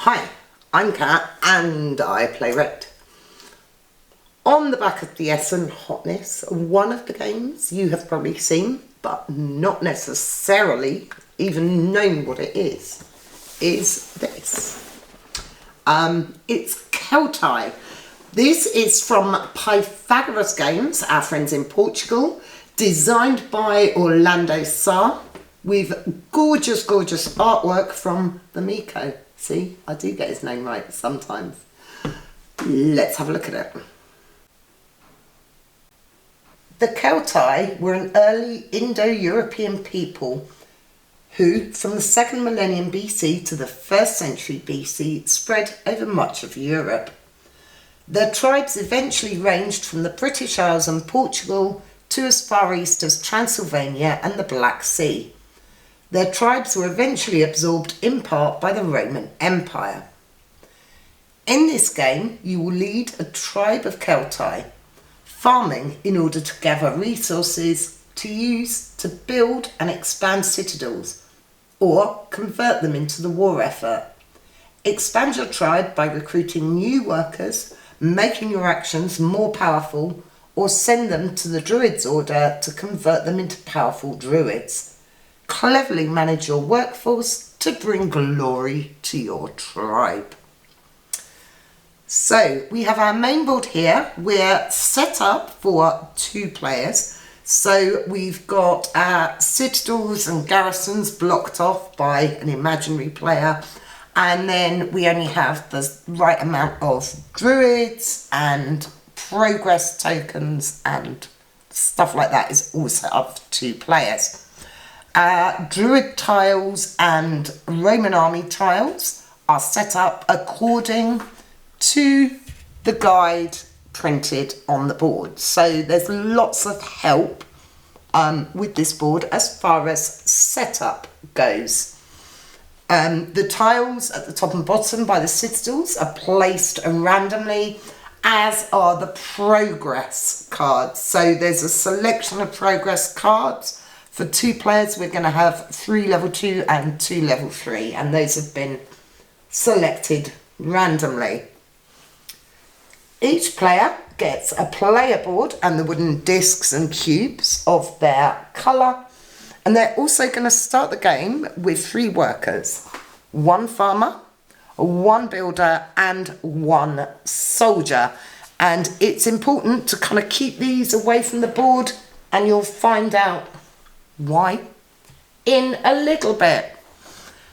Hi, I'm Kat and I play Red. On the back of the Essen hotness, one of the games you have probably seen, but not necessarily even known what it is this. It's Celtae. This is from Pythagoras Games, our friends in Portugal, designed by Orlando Sá, with gorgeous artwork from the Miko. See, I do get his name right sometimes. Let's have a look at it. The Celtae were an early Indo-European people who, from the 2nd millennium BC to the 1st century BC, spread over much of Europe. Their tribes eventually ranged from the British Isles and Portugal to as far east as Transylvania and the Black Sea. Their tribes were eventually absorbed in part by the Roman Empire. In this game, you will lead a tribe of Celtae, farming in order to gather resources to use to build and expand citadels, or convert them into the war effort. Expand your tribe by recruiting new workers, making your actions more powerful, or send them to the Druids Order to convert them into powerful druids. Cleverly manage your workforce to bring glory to your tribe. So we have our main board here. We're set up for 2 players. So we've got our citadels and garrisons blocked off by an imaginary player. And then we only have the right amount of druids and progress tokens and stuff like that is all set up for 2 players. Druid tiles and Roman army tiles are set up according to the guide printed on the board. So there's lots of help with this board as far as setup goes. The tiles at the top and bottom by the citadels are placed randomly, as are the progress cards. So there's a selection of progress cards. For 2 players, we're going to have 3 level 2 and 2 level 3, and those have been selected randomly. Each player gets a player board and the wooden discs and cubes of their colour, and they're also going to start the game with 3 workers, 1 farmer, 1 builder and 1 soldier. And it's important to kind of keep these away from the board, and you'll find out why in a little bit.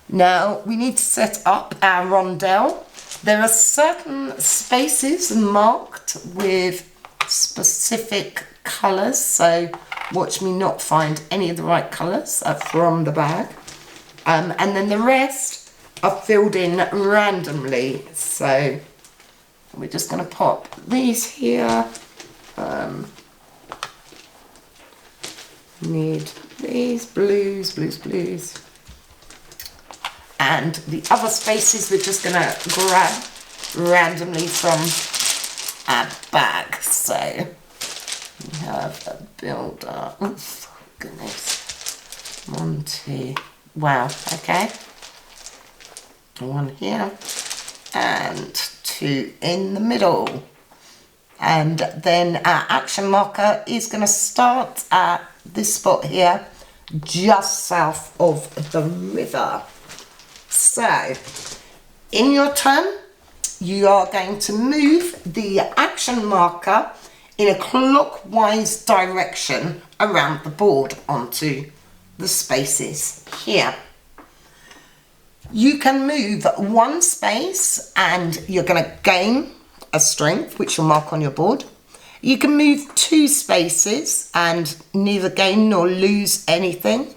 Now we need to set up our rondel. There are certain spaces marked with specific colours, so watch me not find any of the right colours from the bag. And then the rest are filled in randomly. So we're just going to pop these here. Need these blues. And the other spaces we're just going to grab randomly from our bag. So we have a builder. Oh, goodness. 1, 2. Wow, okay. 1 here and 2 in the middle. And then our action marker is going to start at this spot here, just south of the river. So, in your turn, you are going to move the action marker in a clockwise direction around the board onto the spaces here. You can move 1 space and you're going to gain a strength, which you'll mark on your board. You can move 2 spaces and neither gain nor lose anything.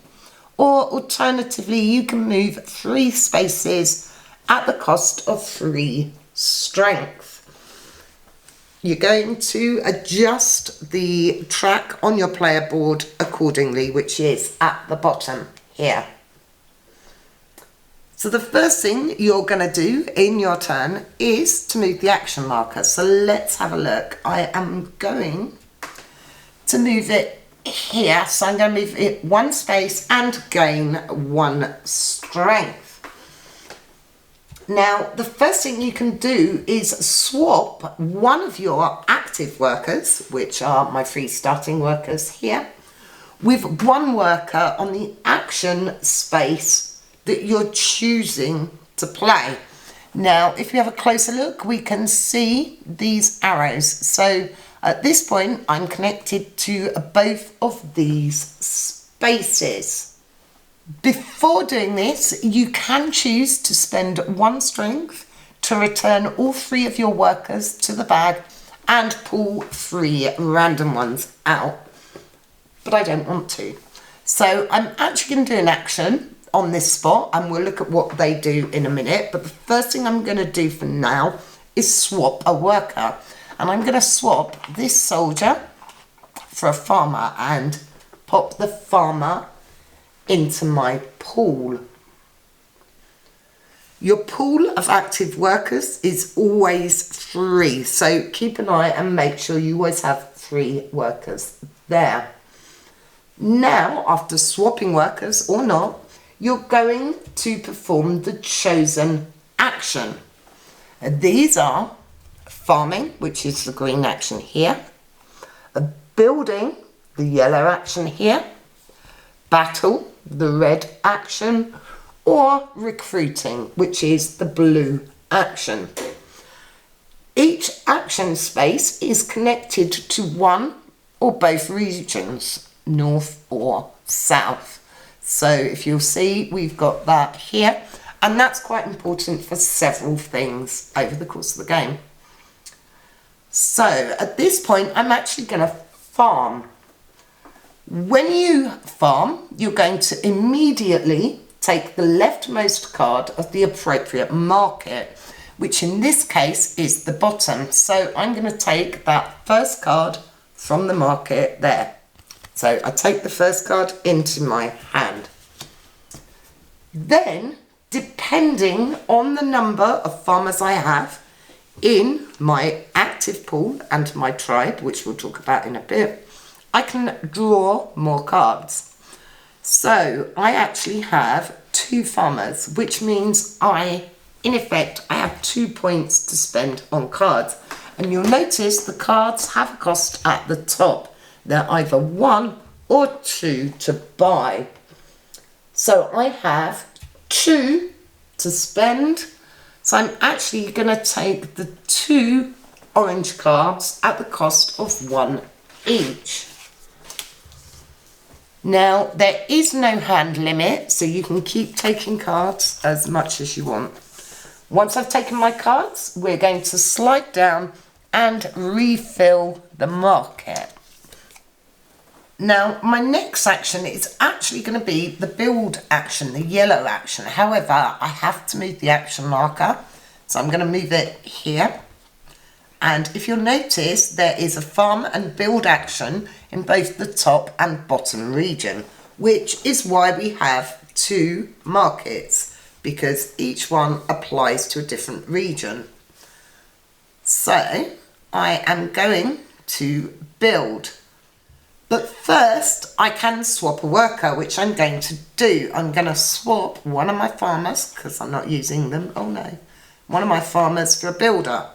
Or alternatively, you can move 3 spaces at the cost of 3 strength. You're going to adjust the track on your player board accordingly, which is at the bottom here. So the first thing you're going to do in your turn is to move the action marker. So let's have a look. I am going to move it here. So I'm going to move it 1 space and gain 1 strength. Now, the first thing you can do is swap one of your active workers, which are my 3 starting workers here, with one worker on the action space that you're choosing to play. Now, if you have a closer look, we can see these arrows. So at this point, I'm connected to both of these spaces. Before doing this, you can choose to spend 1 strength to return all 3 of your workers to the bag and pull 3 random ones out. But I don't want to. So I'm actually going to do an action on this spot, and we'll look at what they do in a minute. But the first thing I'm going to do for now is swap a worker. And I'm going to swap this soldier for a farmer and pop the farmer into my pool. Your pool of active workers is always 3, so keep an eye and make sure you always have 3 workers there. Now, after swapping workers or not, you're going to perform the chosen action. These are farming, which is the green action here, building, the yellow action here, battle, the red action, or recruiting, which is the blue action. Each action space is connected to one or both regions, north or south. So if you'll see, we've got that here, and that's quite important for several things over the course of the game. So at this point, I'm actually going to farm. When you farm, you're going to immediately take the leftmost card of the appropriate market, which in this case is the bottom. So I'm going to take that first card from the market there. So I take the first card into my hand. Then, depending on the number of farmers I have in my active pool and my tribe, which we'll talk about in a bit, I can draw more cards. So I actually have 2 farmers, which means in effect, I have 2 points to spend on cards. And you'll notice the cards have a cost at the top. They're either 1 or 2 to buy. So I have 2 to spend. So I'm actually going to take the 2 orange cards at the cost of 1 each. Now, there is no hand limit, so you can keep taking cards as much as you want. Once I've taken my cards, we're going to slide down and refill the market. Now, my next action is actually going to be the build action, the yellow action. However, I have to move the action marker, so I'm going to move it here. And if you'll notice, there is a farm and build action in both the top and bottom region, which is why we have 2 markets, because each one applies to a different region. So I am going to build. But first, I can swap a worker, which I'm going to do. I'm going to swap one of my farmers, because I'm not using them, oh no, one of my farmers for a builder,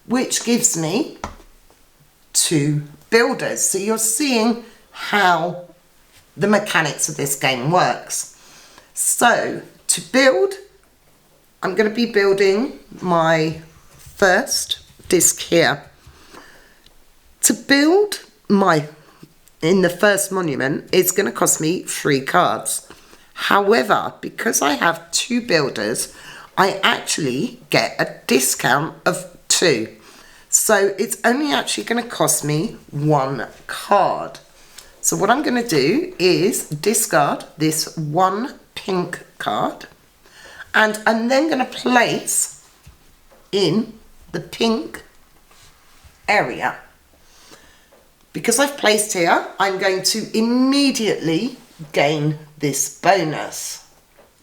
which gives me 2 builders. So you're seeing how the mechanics of this game works. So to build, I'm going to be building my first disc here. To build in the first monument, it's going to cost me 3 cards. However, because I have 2 builders, I actually get a discount of 2. So it's only actually going to cost me 1 card. So what I'm going to do is discard this 1 pink card, and I'm then going to place in the pink area. Because I've placed here, I'm going to immediately gain this bonus.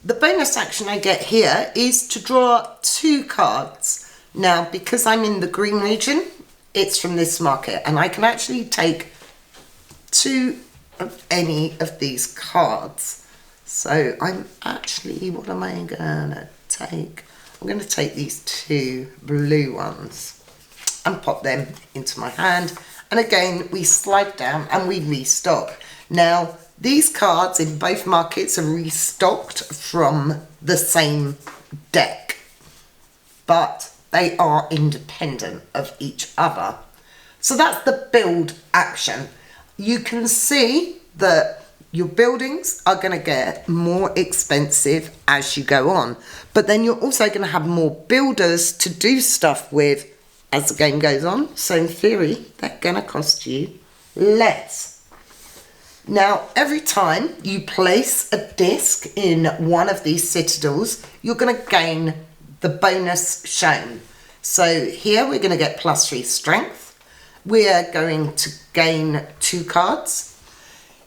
The bonus action I get here is to draw 2 cards. Now, because I'm in the green region, it's from this market, and I can actually take 2 of any of these cards. So I'm actually, what am I gonna take? I'm going to take these 2 blue ones and pop them into my hand. And again, we slide down and we restock. Now, these cards in both markets are restocked from the same deck, but they are independent of each other. So that's the build action. You can see that your buildings are going to get more expensive as you go on, but then you're also going to have more builders to do stuff with as the game goes on. So in theory, they're going to cost you less. Now, every time you place a disc in one of these citadels, you're going to gain the bonus shown. So here we're going to get +3 strength. We are going to gain 2 cards.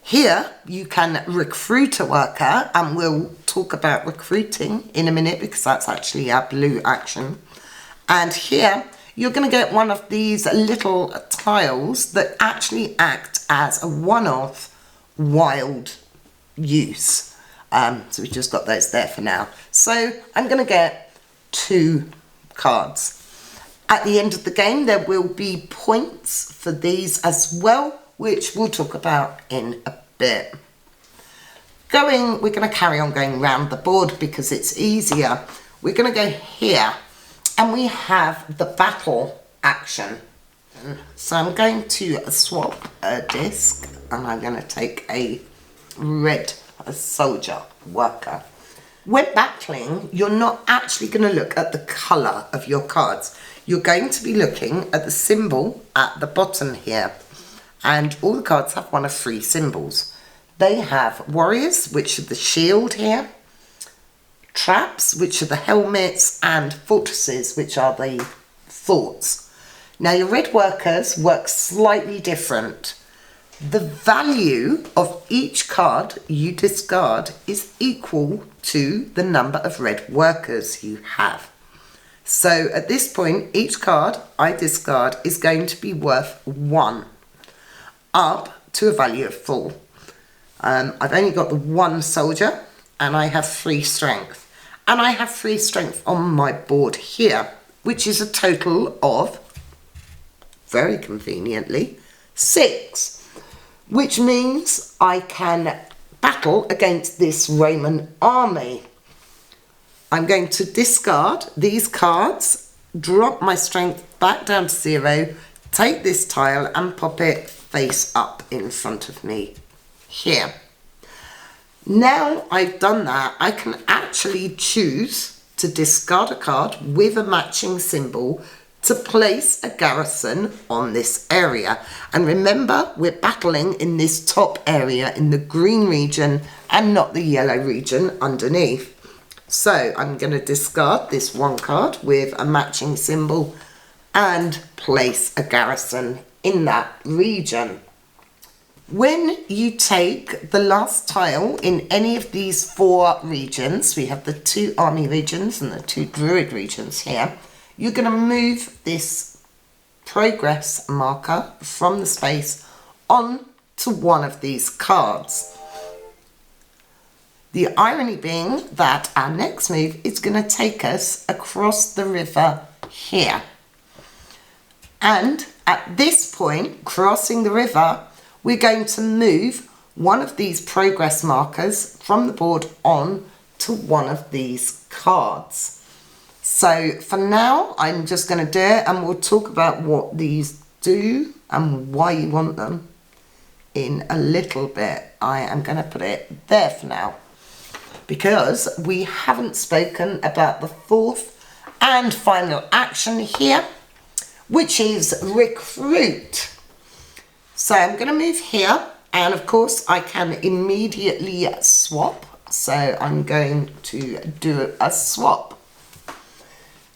Here you can recruit a worker, and we'll talk about recruiting in a minute because that's actually our blue action. And here you're going to get one of these little tiles that actually act as a one-off wild use. So we just got those there for now. So I'm going to get 2 cards. At the end of the game, there will be points for these as well, which we'll talk about in a bit. We're going to carry on going around the board because it's easier. We're going to go here, and we have the battle action. So I'm going to swap a disc, and I'm going to take a red soldier worker. When battling, you're not actually going to look at the colour of your cards. You're going to be looking at the symbol at the bottom here. And all the cards have one of 3 symbols. They have warriors, which are the shield here, traps, which are the helmets, and fortresses, which are the forts. Now your red workers work slightly different. The value of each card you discard is equal to the number of red workers you have. So at this point, each card I discard is going to be worth 1, up to a value of 4. I've only got the 1 soldier, and I have 3 strength. And I have 3 strength on my board here, which is a total of, very conveniently, 6. Which means I can battle against this Roman army. I'm going to discard these cards, drop my strength back down to 0, take this tile and pop it face up in front of me here. Now I've done that, I can actually choose to discard a card with a matching symbol to place a garrison on this area. And remember, we're battling in this top area in the green region and not the yellow region underneath. So I'm going to discard this 1 card with a matching symbol and place a garrison in that region. When you take the last tile in any of these 4 regions, we have the 2 army regions and the 2 druid regions here, you're going to move this progress marker from the space on to one of these cards. The irony being that our next move is going to take us across the river here. And at this point, crossing the river, we're going to move one of these progress markers from the board on to one of these cards. So for now, I'm just going to do it, and we'll talk about what these do and why you want them in a little bit. I am going to put it there for now, because we haven't spoken about the 4th and final action here, which is recruit. So I'm going to move here, and of course I can immediately swap. So I'm going to do a swap.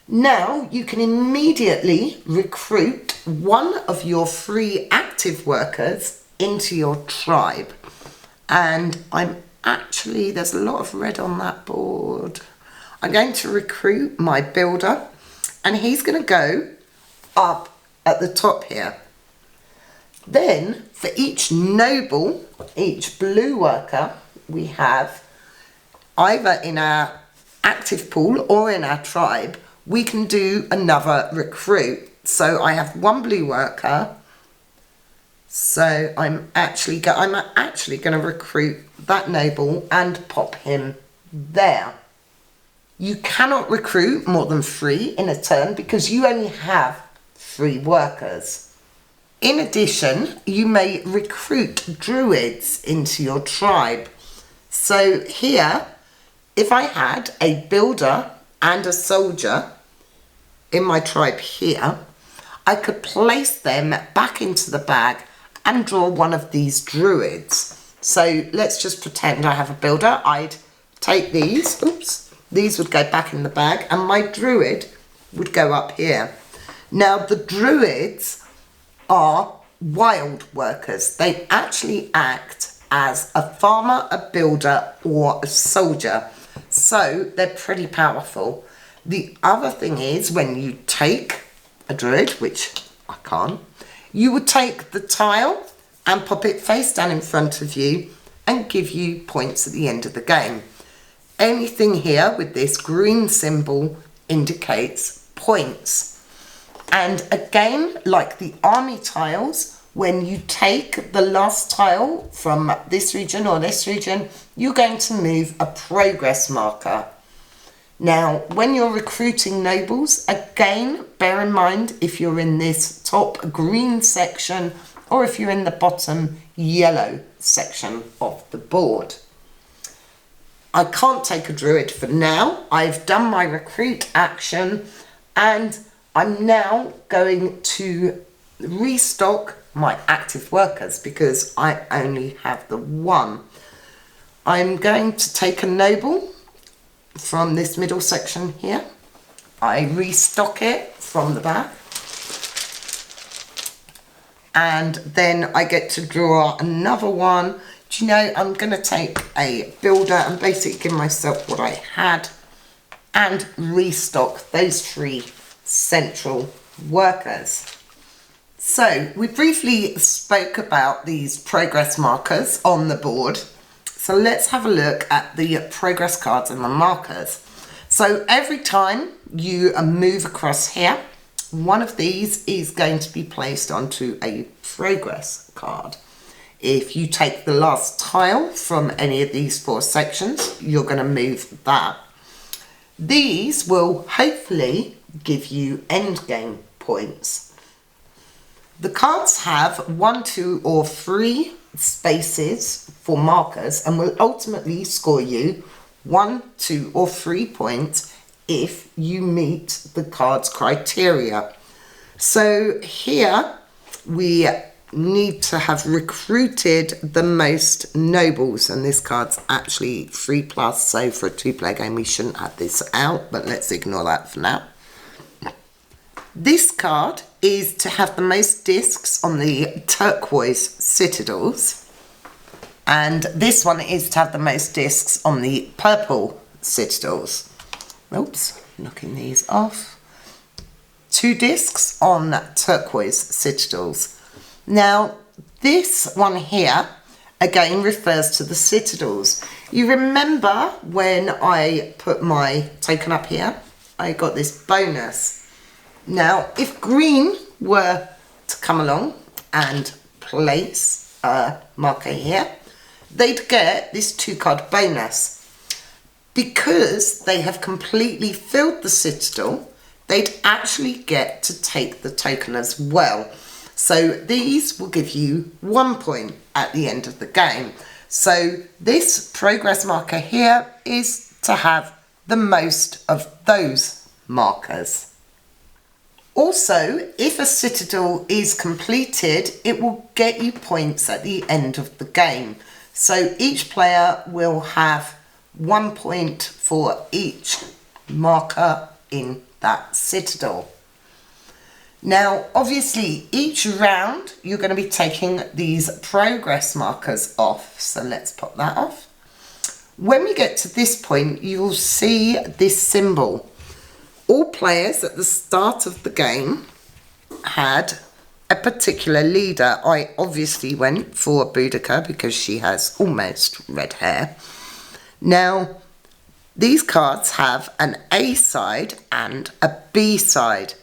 Now you can immediately recruit one of your 3 active workers into your tribe. And there's a lot of red on that board. I'm going to recruit my builder, and he's going to go up at the top here. Then for each noble, each blue worker, we have either in our active pool or in our tribe, we can do another recruit. So I have one blue worker. So I'm actually going to recruit that noble and pop him there. You cannot recruit more than 3 in a turn because you only have 3 workers. In addition, you may recruit druids into your tribe. So here, if I had a builder and a soldier in my tribe here, I could place them back into the bag and draw one of these druids. So let's just pretend I have a builder. I'd take these, these would go back in the bag and my druid would go up here. Now the druids are wild workers. They actually act as a farmer, a builder or a soldier. So they're pretty powerful. The other thing is when you take a druid, which I can't, you would take the tile and pop it face down in front of you and give you points at the end of the game. Anything here with this green symbol indicates points. And again, like the army tiles, when you take the last tile from this region or this region, you're going to move a progress marker. Now, when you're recruiting nobles, again, bear in mind if you're in this top green section or if you're in the bottom yellow section of the board. I can't take a druid for now. I've done my recruit action and I'm now going to restock my active workers because I only have the 1. I'm going to take a noble from this middle section here. I restock it from the back. And then I get to draw another one. Do you know, I'm going to take a builder and basically give myself what I had and restock those 3 central workers. So we briefly spoke about these progress markers on the board. So let's have a look at the progress cards and the markers. So every time you move across here, one of these is going to be placed onto a progress card. If you take the last tile from any of these 4 sections, you're going to move that. These will hopefully give you endgame points. The cards have 1, 2 or 3 spaces for markers and will ultimately score you 1, 2 or 3 points if you meet the card's criteria. So here we need to have recruited the most nobles, and this card's actually 3+, so for a 2-player game we shouldn't have this out, but let's ignore that for now. This card is to have the most discs on the turquoise citadels, and this one is to have the most discs on the purple citadels. Oops, knocking these off. 2 discs on turquoise citadels. Now, this one here, again, refers to the citadels. You remember when I put my token up here, I got this bonus. Now, if green were to come along and place a marker here, they'd get this 2-card bonus. Because they have completely filled the citadel, they'd actually get to take the token as well. So these will give you 1 point at the end of the game. So this progress marker here is to have the most of those markers. Also, if a citadel is completed, it will get you points at the end of the game. So each player will have 1 point for each marker in that citadel. Now, obviously, each round you're going to be taking these progress markers off. So let's pop that off. When we get to this point, you'll see this symbol. All players at the start of the game had a particular leader. I obviously went for Boudica because she has almost red hair. Now, These cards have an A side and a B side.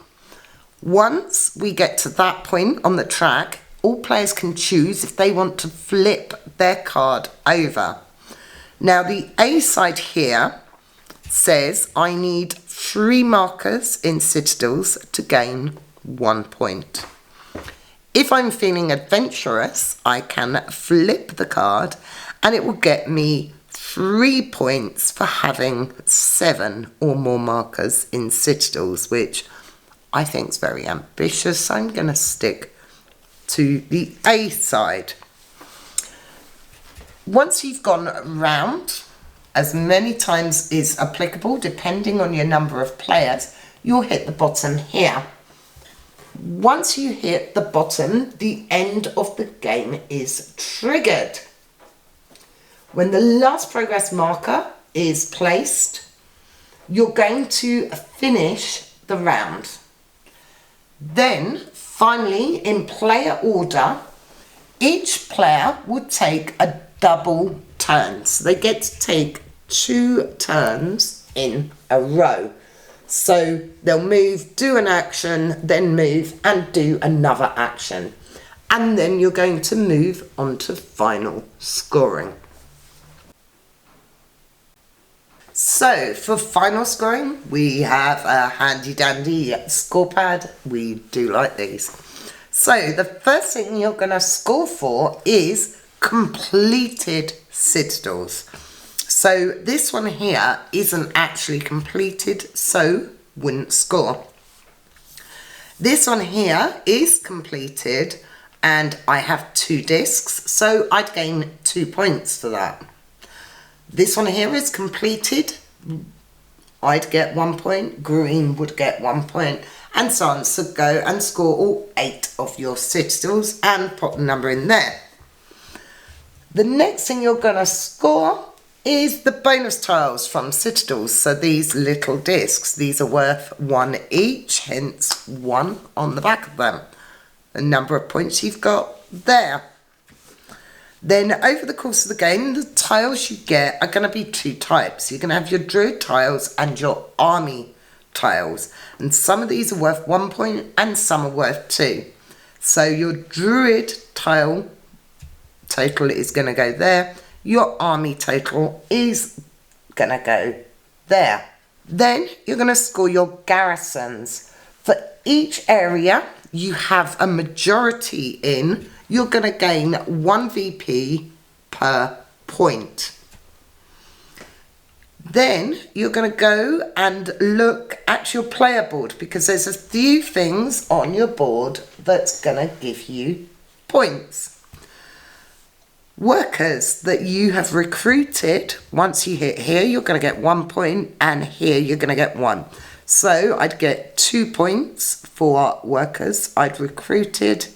Once we get to that point on the track, all players can choose if they want to flip their card over. Now the A side here says I need 3 markers in citadels to gain 1 point. If I'm feeling adventurous, I can flip the card and it will get me 3 points for having 7 or more markers in citadels, which I think is very ambitious. So I'm going to stick to the A side. Once you've gone round, as many times is applicable, depending on your number of players, you'll hit the bottom here. Once you hit the bottom, the end of the game is triggered. When the last progress marker is placed, you're going to finish the round. Then, finally, in player order, each player will take a double turn. So they get to take 2 turns in a row. So they'll move, do an action, then move and do another action. And then you're going to move on to final scoring. So for final scoring, we have a handy dandy score pad. We do like these. So the first thing you're going to score for is completed citadels. So this one here isn't actually completed, so wouldn't score. This one here is completed and I have 2 discs, so I'd gain 2 points for that. This one here is completed, I'd get 1 point, green would get 1 point, and so on. So go and score all 8 of your citadels and pop the number in there. The next thing you're going to score is the bonus tiles from citadels. So these little discs, these are worth 1 each, hence 1 on the back of them. The number of points you've got there. Then over the course of the game, the tiles you get are going to be 2 types. You're going to have your druid tiles and your army tiles. And some of these are worth 1 point and some are worth 2. So your druid tile total is going to go there. Your army total is going to go there. Then you're going to score your garrisons. For each area you have a majority in, you're going to gain 1 VP per point. Then you're going to go and look at your player board, because there's a few things on your board that's going to give you points. Workers that you have recruited, once you hit here, you're going to get 1 point, and here you're going to get 1. So I'd get 2 points for workers I'd recruited.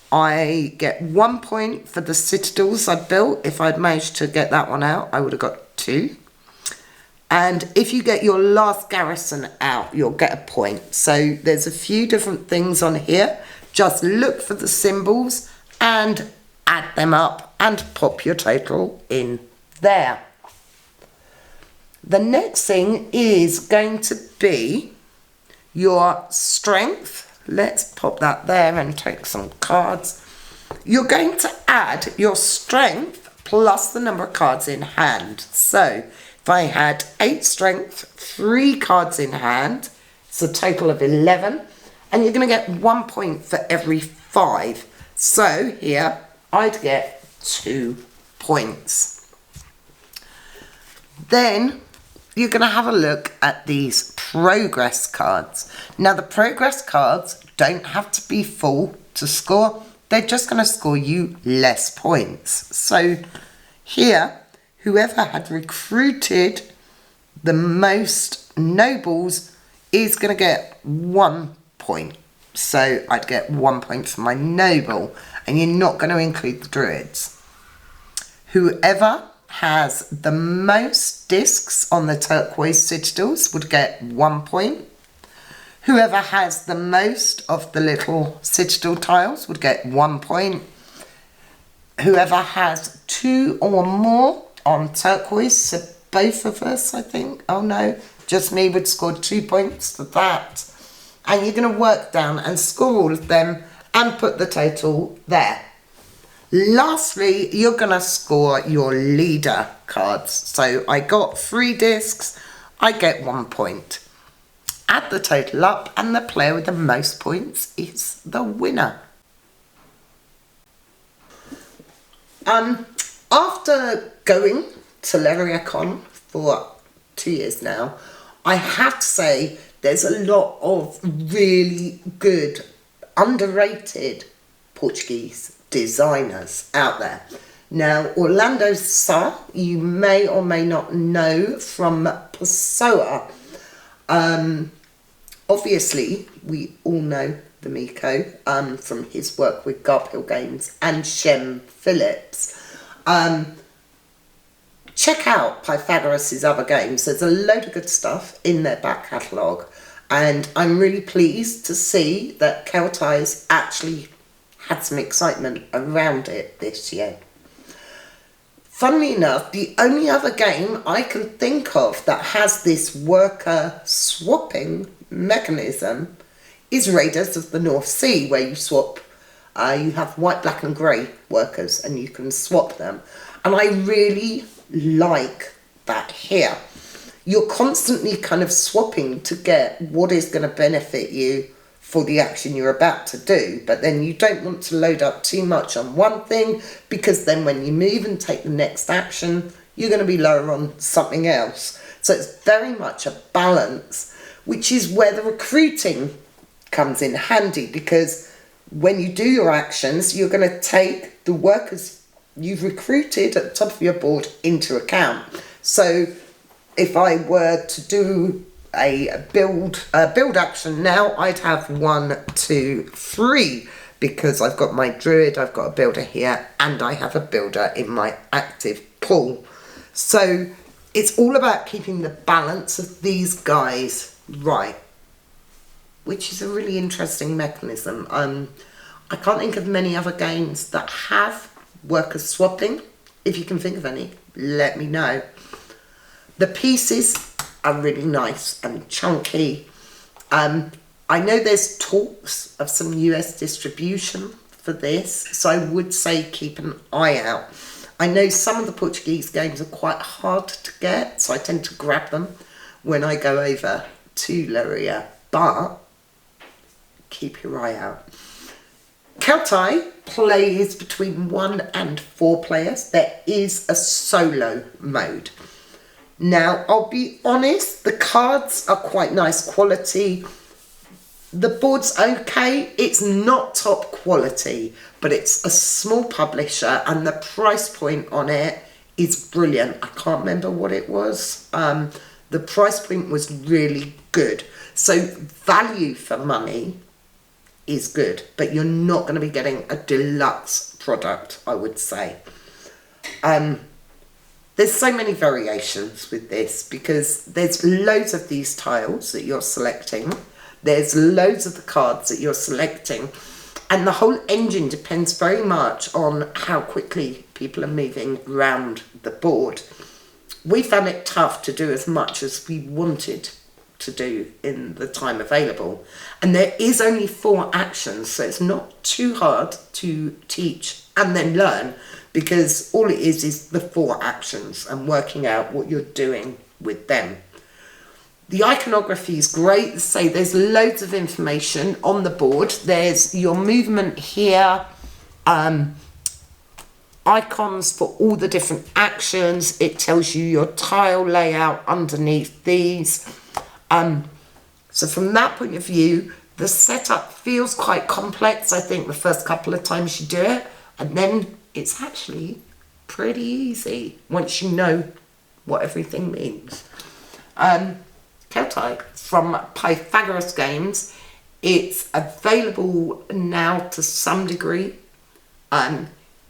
I get 1 point for the citadels I built. If I'd managed to get that one out, I would have got 2. And if you get your last garrison out, you'll get a point. So there's a few different things on here. Just look for the symbols and add them up and pop your total in there. The next thing is going to be your strength. Let's pop that there and take some cards. You're going to add your strength plus the number of cards in hand. So if I had 8 strength, 3 cards in hand, it's a total of 11, and you're going to get 1 point for every 5. So here I'd get 2 points. Then you're going to have a look at these progress cards. Now the progress cards don't have to be full to score. They're just going to score you less points. So here, whoever had recruited the most nobles is going to get 1 point. So I'd get 1 point for my noble, and you're not going to include the druids. Whoever has the most discs on the turquoise citadels would get 1 point. Whoever has the most of the little citadel tiles would get 1 point. Whoever has 2 or more on turquoise, so both of us, I think. Oh no, just me would score 2 points for that. And you're going to work down and score all of them and put the total there. Lastly, you're going to score your leader cards. So I got 3 discs, I get 1 point. Add the total up and the player with the most points is the winner. After going to LerriaCon for 2 years now, I have to say there's a lot of really good, underrated Portuguese designers out there. Now, Orlando Sá, you may or may not know from Pessoa. Obviously, we all know the Miko from his work with Garphill Games and Shem Phillips. Check out Pythagoras' other games. There's a load of good stuff in their back catalogue, and I'm really pleased to see that Celtae's actually had some excitement around it this year. Funnily enough, the only other game I can think of that has this worker swapping mechanism is Raiders of the North Sea, where you swap, you have white, black and grey workers and you can swap them. And I really like that here. You're constantly kind of swapping to get what is going to benefit you for the action you're about to do, but then you don't want to load up too much on one thing, because then when you move and take the next action, you're going to be lower on something else. So it's very much a balance, which is where the recruiting comes in handy, because when you do your actions, you're going to take the workers you've recruited at the top of your board into account. So if I were to do a build action now, I'd have 1, 2, 3, because I've got my druid, I've got a builder here, and I have a builder in my active pool. So it's all about keeping the balance of these guys right, which is a really interesting mechanism. I can't think of many other games that have workers swapping. If you can think of any, let me know. The pieces are really nice and chunky. I know there's talks of some US distribution for this, so I would say keep an eye out. I know some of the Portuguese games are quite hard to get, so I tend to grab them when I go over to Leiria, but keep your eye out. Celtae plays between 1 and 4 players. There is a solo mode. Now, I'll be honest, the cards are quite nice quality. The board's okay. It's not top quality, but it's a small publisher and the price point on it is brilliant. I can't remember what it was. The price point was really good. So value for money is good, but you're not going to be getting a deluxe product, I would say. There's so many variations with this, because there's loads of these tiles that you're selecting. There's loads of the cards that you're selecting. And the whole engine depends very much on how quickly people are moving around the board. We found it tough to do as much as we wanted to do in the time available. And there is only 4 actions, so it's not too hard to teach and then learn, because all it is the 4 actions and working out what you're doing with them. The iconography is great. So there's loads of information on the board. There's your movement here, icons for all the different actions. It tells you your tile layout underneath these. So from that point of view, the setup feels quite complex, I think, the first couple of times you do it, and then it's actually pretty easy once you know what everything means. Celtae from Pythagoras Games, it's available now to some degree.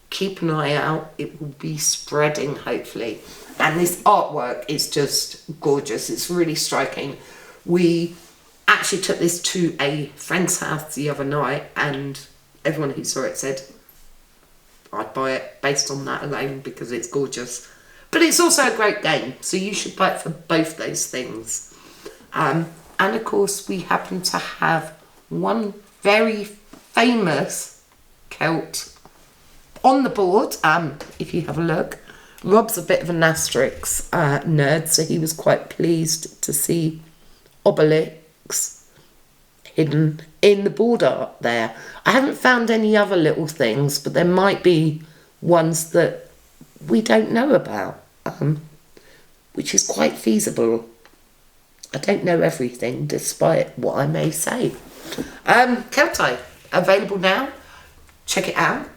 Keep an eye out, it will be spreading hopefully. And this artwork is just gorgeous, it's really striking. We actually took this to a friend's house the other night, and everyone who saw it said I'd buy it based on that alone because it's gorgeous. But it's also a great game, so you should buy it for both those things. And of course, we happen to have one very famous Celt on the board. If you have a look, Rob's a bit of an Asterix nerd, so he was quite pleased to see Obelix hidden in the board art there. I haven't found any other little things, but there might be ones that we don't know about, which is quite feasible. I don't know everything, despite what I may say. Celtae, available now. Check it out.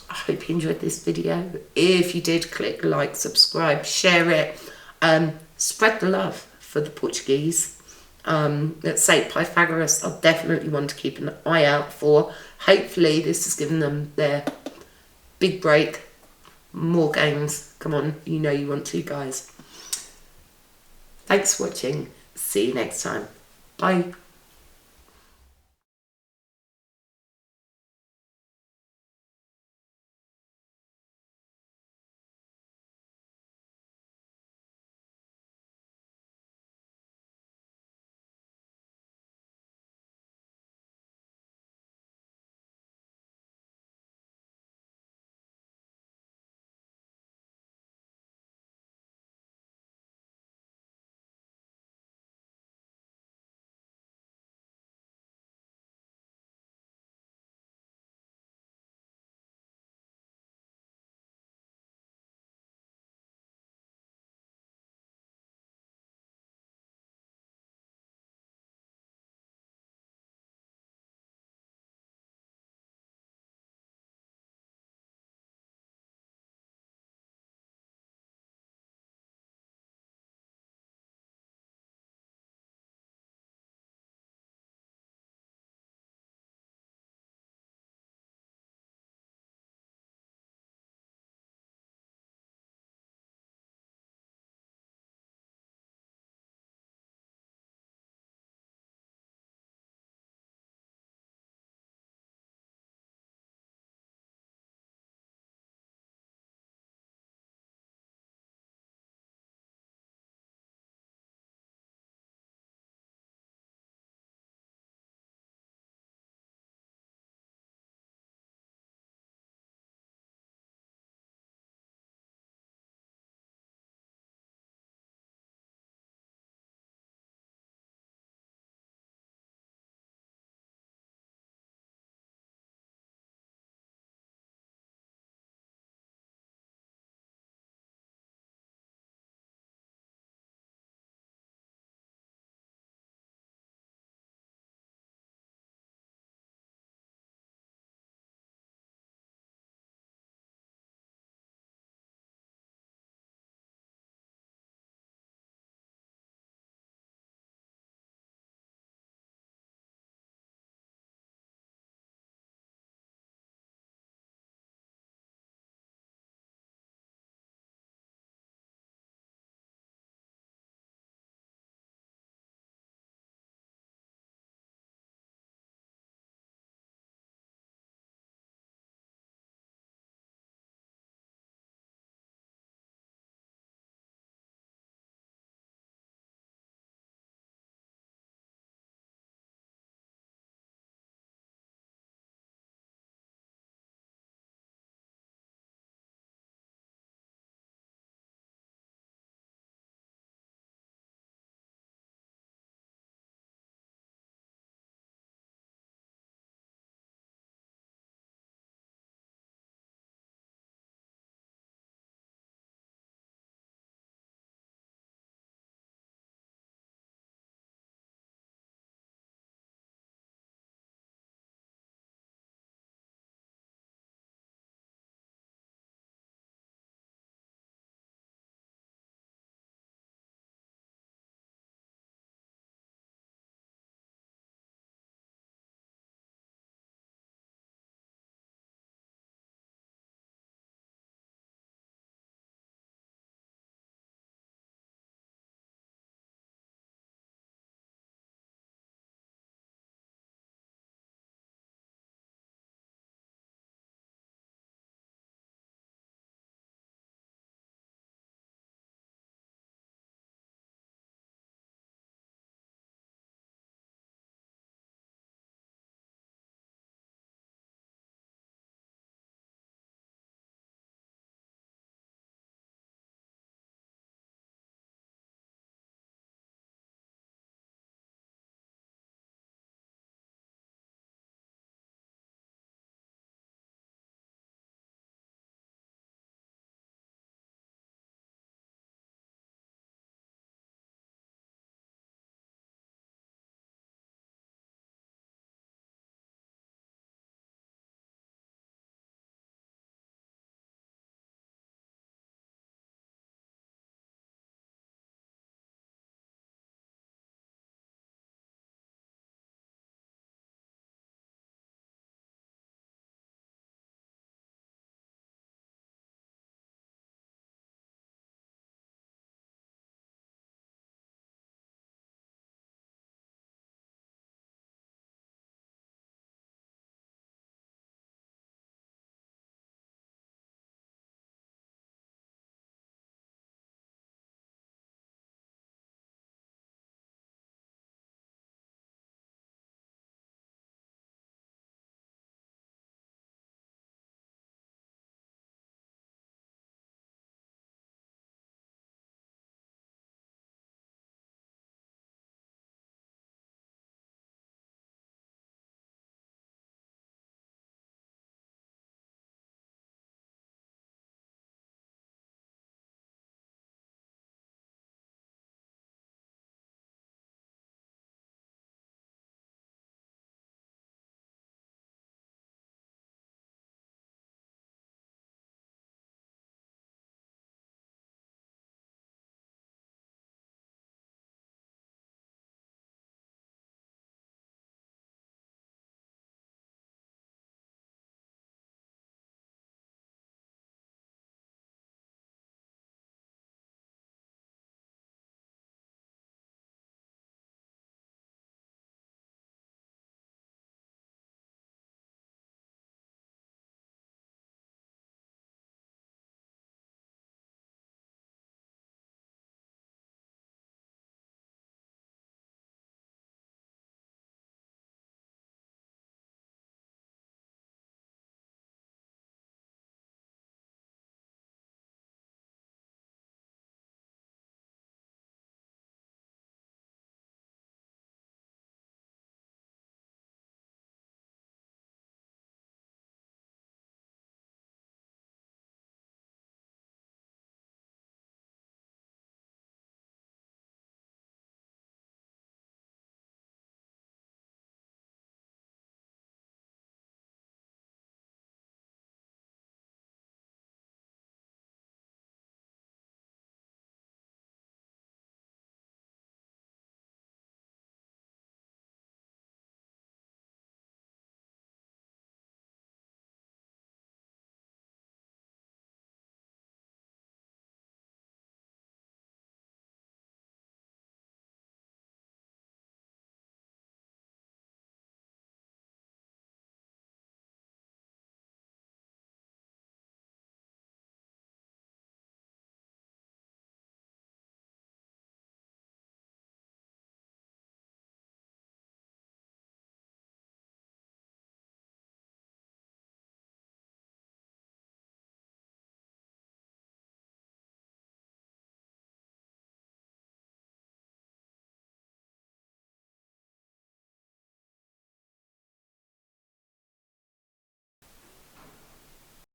I hope you enjoyed this video. If you did, click like, subscribe, share it. Spread the love for the Portuguese. Let's say Pythagoras, I'll definitely want to keep an eye out for. Hopefully this has given them their big break. More games. Come on, you know you want to, guys. Thanks for watching. See you next time. Bye.